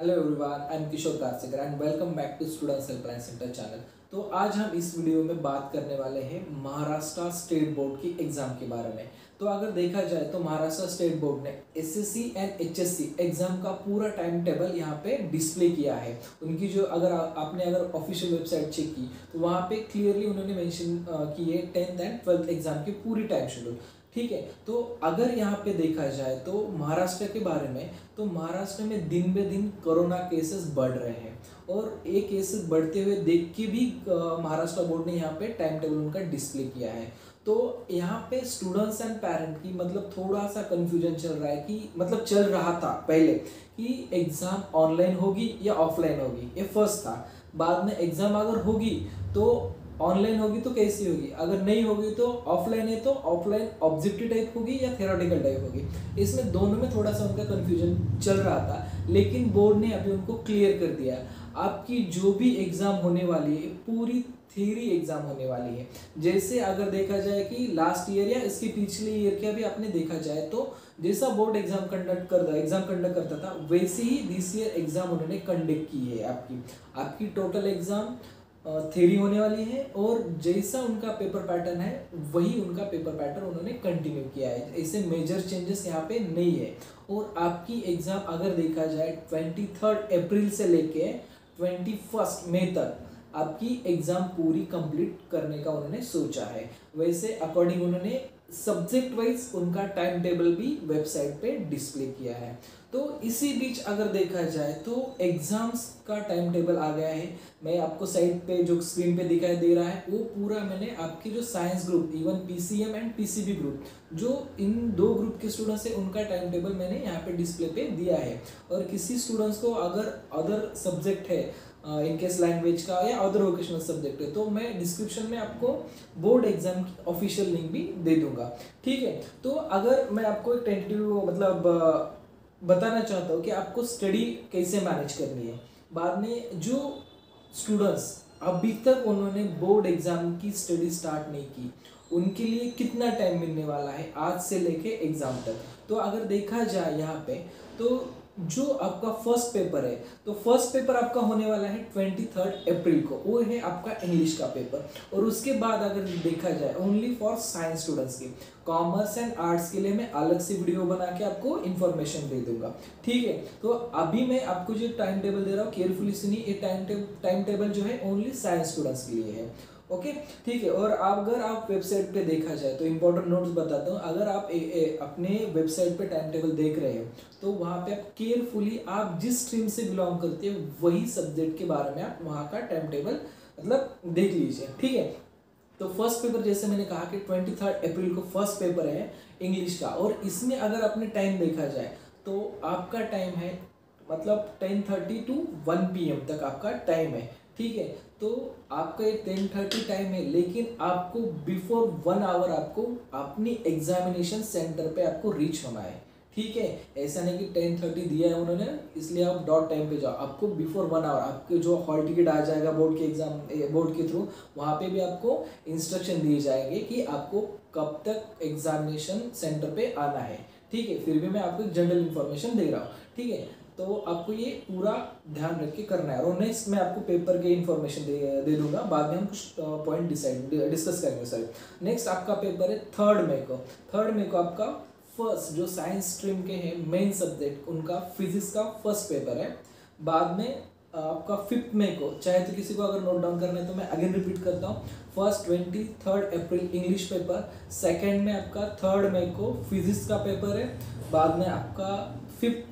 Hello everyone, I am Kishore Karsekar and welcome back to students helpline centre channel. तो आज हम इस वीडियो में बात करने वाले हैं महाराष्ट्र स्टेट बोर्ड की एग्जाम के बारे में। तो अगर देखा जाए तो महाराष्ट्र स्टेट बोर्ड ने एसएससी एंड एचएससी एग्जाम का पूरा टाइम टेबल यहाँ पे डिस्प्ले किया है। उनकी जो आपने ऑफिशियल वेबसाइट चेक की तो वहाँ पे क्लियरली उन्होंने मेंशन की है 10th एंड 12th एग्जाम की पूरी टाइम शेड्यूल। ठीक है, तो अगर यहाँ पे देखा जाए तो महाराष्ट्र के बारे में, तो महाराष्ट्र में दिन बे दिन कोरोना केसेस बढ़ रहे हैं और ये केसेस बढ़ते हुए देख के भी महाराष्ट्र बोर्ड ने यहाँ पे टाइम टेबल उनका डिस्प्ले किया है। तो यहाँ पे स्टूडेंट्स एंड पेरेंट की थोड़ा सा कंफ्यूजन चल रहा है कि चल रहा था पहले कि एग्जाम ऑनलाइन होगी या ऑफलाइन होगी, ये फर्स्ट था। बाद में एग्जाम अगर होगी तो ऑनलाइन होगी तो कैसी होगी, अगर नहीं होगी तो ऑफलाइन है तो ऑफलाइन ऑब्जेक्टिव टाइप होगी या थेरोटिकल टाइप होगी। इसमें दोनों में थोड़ा सा उनका कंफ्यूजन चल रहा था, लेकिन बोर्ड ने अभी उनको क्लियर कर दिया। आपकी जो भी एग्जाम होने वाली है पूरी थ्योरी एग्जाम होने वाली है। जैसे अगर देखा जाए कि लास्ट ईयर या इसके पिछले ईयर के भी आपने देखा जाए तो जैसा बोर्ड एग्जाम कंडक्ट करता था वैसे ही दिस ईयर एग्जाम उन्होंने कंडक्ट की है। आपकी टोटल एग्जाम थ्योरी होने वाली है और जैसा उनका पेपर पैटर्न है वही उनका पेपर पैटर्न उन्होंने कंटिन्यू किया है। ऐसे मेजर चेंजेस यहाँ पे नहीं है। और आपकी एग्जाम अगर देखा जाए 23 अप्रैल से लेके 21 मई तक आपकी एग्जाम पूरी कंप्लीट करने का उन्होंने सोचा है। वैसे अकॉर्डिंग उन्होंने सब्जेक्ट वाइज उनका टाइम टेबल भी वेबसाइट पे डिस्प्ले किया है। तो इसी बीच अगर देखा जाए तो एग्जाम्स का टाइम टेबल आ गया है। मैं आपको साइड पे जो स्क्रीन पे दिखाई दे रहा है वो पूरा मैंने आपकी जो science group, even PCM and PCB group, जो इन दो ग्रुप के स्टूडेंट्स है उनका टाइम टेबल मैंने यहाँ पे डिस्प्ले पे दिया है। और किसी स्टूडेंट्स को अगर अदर सब्जेक्ट है इनकेस लैंग्वेज का या अदर वोकेशनल सब्जेक्ट है तो मैं डिस्क्रिप्शन में आपको बोर्ड एग्जाम की ऑफिशियल लिंक भी दे दूंगा। ठीक है, तो अगर मैं आपको एक टेंटेटिव बताना चाहता हूँ कि आपको स्टडी कैसे मैनेज करनी है। बाद में जो स्टूडेंट्स अभी तक उन्होंने बोर्ड एग्जाम की स्टडी स्टार्ट नहीं की उनके लिए कितना टाइम मिलने वाला है आज से लेके एग्जाम तक। तो अगर देखा जाए यहाँ पे तो जो आपका फर्स्ट पेपर है तो फर्स्ट पेपर आपका होने वाला है 23 अप्रैल को, वो है आपका इंग्लिश का पेपर। और उसके बाद अगर देखा जाए ओनली फॉर साइंस स्टूडेंट्स की, कॉमर्स एंड आर्ट्स के लिए मैं अलग से वीडियो बना के आपको इन्फॉर्मेशन दे दूंगा। ठीक है, तो अभी मैं आपको जो टाइम टेबल दे रहा हूँ केयरफुली सुनिए, ये टाइम टेबल जो है ओनली साइंस स्टूडेंट्स के लिए है। ओके, ठीक है। और अगर आप वेबसाइट पे देखा जाए तो इंपॉर्टेंट नोट्स बताता हूँ। अगर आप अपने वेबसाइट पे टाइम टेबल देख रहे हो तो वहाँ पे आप केयरफुली आप जिस स्ट्रीम से बिलोंग करते हैं वही सब्जेक्ट के बारे में आप वहाँ का टाइम टेबल देख लीजिए। ठीक है, तो फर्स्ट पेपर जैसे मैंने कहा कि 23 अप्रैल को फर्स्ट पेपर है इंग्लिश का। और इसमें अगर आपने टाइम देखा जाए तो आपका टाइम है 10:30 to 1 PM तक आपका टाइम है। ठीक है, तो आपका ये 10:30 टाइम है, लेकिन आपको बिफोर 1 आवर आपको अपनी एग्जामिनेशन सेंटर पे आपको रीच होना है। ठीक है, ऐसा नहीं कि 10:30 दिया है उन्होंने इसलिए आप डॉट टाइम पे जाओ। आपको बिफोर 1 आवर आपके जो हॉल टिकट आ जाएगा बोर्ड के थ्रू, वहाँ पे भी आपको इंस्ट्रक्शन दिए जाएंगे कि आपको कब तक एग्जामिनेशन सेंटर पे आना है। ठीक है, फिर भी मैं आपको जनरल इन्फॉर्मेशन दे रहा हूँ। ठीक है, तो आपको ये पूरा ध्यान रख के करना है। और नेक्स्ट मैं आपको पेपर के इन्फॉर्मेशन दे दूंगा, बाद में हम कुछ पॉइंट डिस्कस करेंगे। सर नेक्स्ट आपका पेपर है 3 मई को। 3 मई को आपका फर्स्ट जो साइंस स्ट्रीम के हैं मेन सब्जेक्ट उनका फिजिक्स का फर्स्ट पेपर है। बाद में आपका 5 मई को, चाहे तो किसी को अगर नोट डाउन करना है तो मैं अगेन रिपीट करता हूँ, फर्स्ट 23 अप्रैल इंग्लिश पेपर, सेकेंड में आपका 3 मई को फिजिक्स का पेपर है। बाद में आपका 5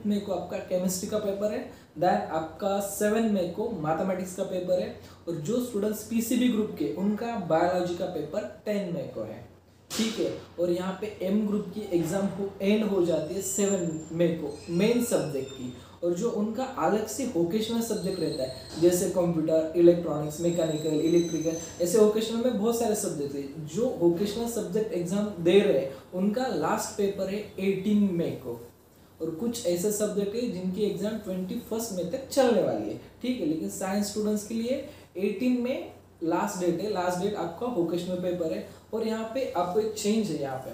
मई को आपका केमिस्ट्री का पेपर है। देन आपका 7 मई को मैथमेटिक्स का पेपर है। और जो स्टूडेंट्स पीसीबी ग्रुप के उनका बायोलॉजी का पेपर 10 मई को है। ठीक है, और यहाँ पे एम ग्रुप की एग्जाम एंड हो जाती है 7 मई को मेन सब्जेक्ट की। और जो उनका अलग से वोकेशनल सब्जेक्ट रहता है जैसे कंप्यूटर, इलेक्ट्रॉनिक्स, मैकेनिकल, इलेक्ट्रिकल, ऐसे वोकेशनल में बहुत सारे सब्जेक्ट है। जो वोकेशनल सब्जेक्ट एग्जाम दे रहे हैं उनका लास्ट पेपर है 18 मई को। और कुछ ऐसे सब्जेक्ट है जिनकी एग्जाम 21 मई तक चलने वाली है। ठीक है, लेकिन साइंस स्टूडेंट्स के लिए 18 मई लास्ट डेट है। लास्ट डेट आपका वोकेशनल पेपर है। और यहाँ पे आपको एक चेंज है, यहाँ पे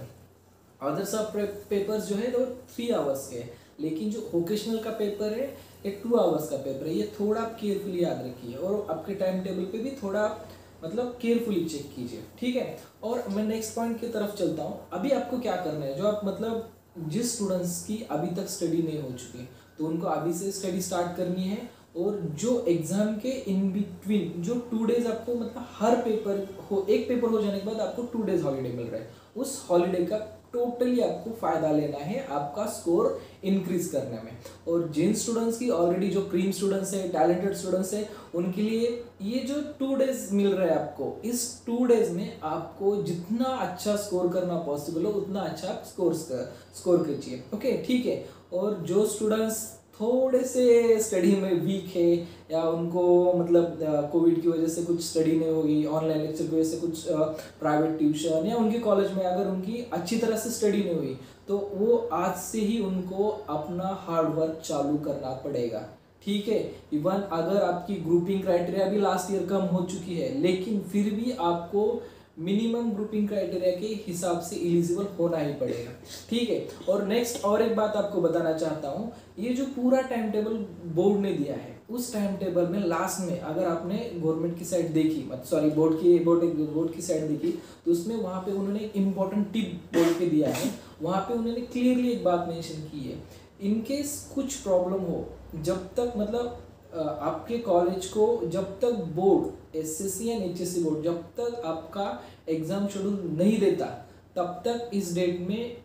अदर सब पेपर्स जो है वो 3 आवर्स के है, लेकिन जो वोकेशनल का पेपर है ये 2 आवर्स का पेपर है, ये थोड़ा आप केयरफुली याद रखिए और आपके टाइम टेबल पे भी थोड़ा आप मतलब केयरफुली चेक कीजिए, ठीक है। और मैं नेक्स्ट पॉइंट की तरफ चलता हूँ। अभी आपको क्या करना है, जो आप मतलब जिस स्टूडेंट्स की अभी तक स्टडी नहीं हो चुकी तो उनको अभी से स्टडी स्टार्ट करनी है। और जो एग्जाम के इन बिटवीन जो 2 डेज आपको मतलब हर पेपर हो, एक पेपर हो जाने के बाद आपको 2 डेज हॉलीडे मिल रहा है, उस हॉलीडे का टोटली आपको फायदा लेना है आपका स्कोर इंक्रीज करने में। और जिन स्टूडेंट्स की ऑलरेडी जो क्रीम स्टूडेंट्स है, टैलेंटेड स्टूडेंट्स है, उनके लिए ये जो 2 डेज मिल रहा है आपको, इस 2 डेज में आपको जितना अच्छा स्कोर करना पॉसिबल हो उतना अच्छा आप स्कोर कीजिए, ओके, ठीक है। और जो स्टूडेंट्स थोड़े से स्टडी में वीक है या उनको मतलब कोविड की वजह से कुछ स्टडी नहीं होगी, ऑनलाइन लेक्चर की वजह से कुछ प्राइवेट ट्यूशन या उनके कॉलेज में अगर उनकी अच्छी तरह से स्टडी नहीं हुई तो वो आज से ही उनको अपना हार्ड वर्क चालू करना पड़ेगा, ठीक है। इवन अगर आपकी ग्रुपिंग क्राइटेरिया भी लास्ट ईयर कम हो चुकी है लेकिन फिर भी आपको मिनिमम ग्रुपिंग क्राइटेरिया के हिसाब से एलिजिबल होना ही पड़ेगा, ठीक है। और नेक्स्ट और एक बात आपको बताना चाहता हूँ, ये जो पूरा टाइम टेबल बोर्ड ने दिया है उस टाइम टेबल में लास्ट में अगर आपने गवर्नमेंट की साइड देखी, सॉरी बोर्ड की साइड देखी तो उसमें वहाँ पे उन्होंने एक इम्पॉर्टेंट टिप बोल के दिया है। वहाँ पे उन्होंने क्लियरली एक बात मेंशन की है, इनकेस कुछ प्रॉब्लम हो, जब तक मतलब आपके कॉलेज को जब तक board SSC and HSC board जब तक आपका एग्जाम शेड्यूल नहीं देता तब तक इस डेट में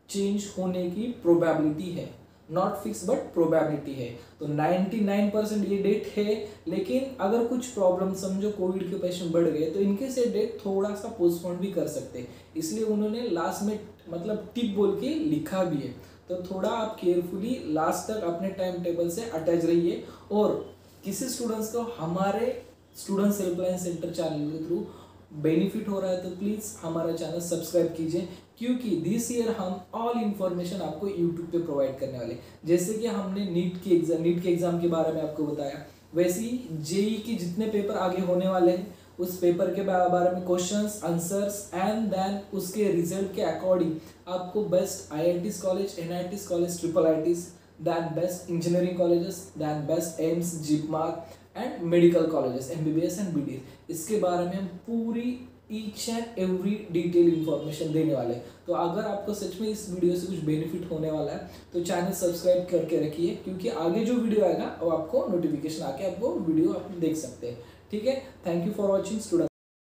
चेंज होने की प्रोबेबिलिटी है, नॉट फिक्स बट प्रोबेबिलिटी है। तो 99% ये डेट है, लेकिन अगर कुछ प्रॉब्लम समझो कोविड के पेशेंट बढ़ गए तो इनके से डेट थोड़ा सा पोस्टपोन भी कर सकते हैं, इसलिए उन्होंने लास्ट में मतलब टिप बोल के लिखा भी है। तो थोड़ा आप केयरफुली लास्ट तक अपने टाइम टेबल से अटैच रहिए। और किसी स्टूडेंट्स को हमारे स्टूडेंट्स हेल्पलाइन सेंटर चैनल के थ्रू बेनिफिट हो रहा है तो प्लीज़ हमारा चैनल सब्सक्राइब कीजिए, क्योंकि दिस ईयर हम ऑल इन्फॉर्मेशन आपको यूट्यूब पे प्रोवाइड करने वाले। जैसे कि हमने नीट के एग्ज़ाम के बारे में आपको बताया, वैसे ही जेई की जितने पेपर आगे होने वाले हैं उस पेपर के बारे में क्वेश्चंस आंसर्स एंड देन उसके रिजल्ट के अकॉर्डिंग आपको best IITs college, NITs college, IIITs, then best engineering colleges, then best AIIMS, JIPMER and medical colleges MBBS and BDS, इसके बारे में हम पूरी each and every detail information देने वाले हैं। तो अगर आपको सच में इस वीडियो से कुछ बेनिफिट होने वाला है तो चैनल सब्सक्राइब करके रखिए, क्योंकि आगे जो वीडियो आएगा वो आपको नोटिफिकेशन आके आपको वीडियो आप देख सकते हैं, ठीक है। Thank you for watching student.